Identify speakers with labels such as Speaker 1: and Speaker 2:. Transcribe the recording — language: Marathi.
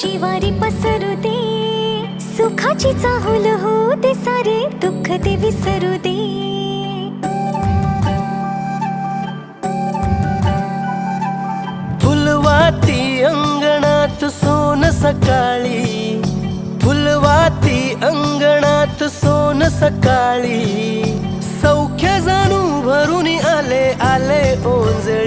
Speaker 1: शिवारी पसरू दे, सुखाची चाहुल हो दे, सारे दुःख ते विसरू दे.
Speaker 2: फुलवाती अंगणात सोन सकाळी, फुलवाती अंगणात सोन सकाळी, सौख्य जाणू भरून आले आले ओंजळी.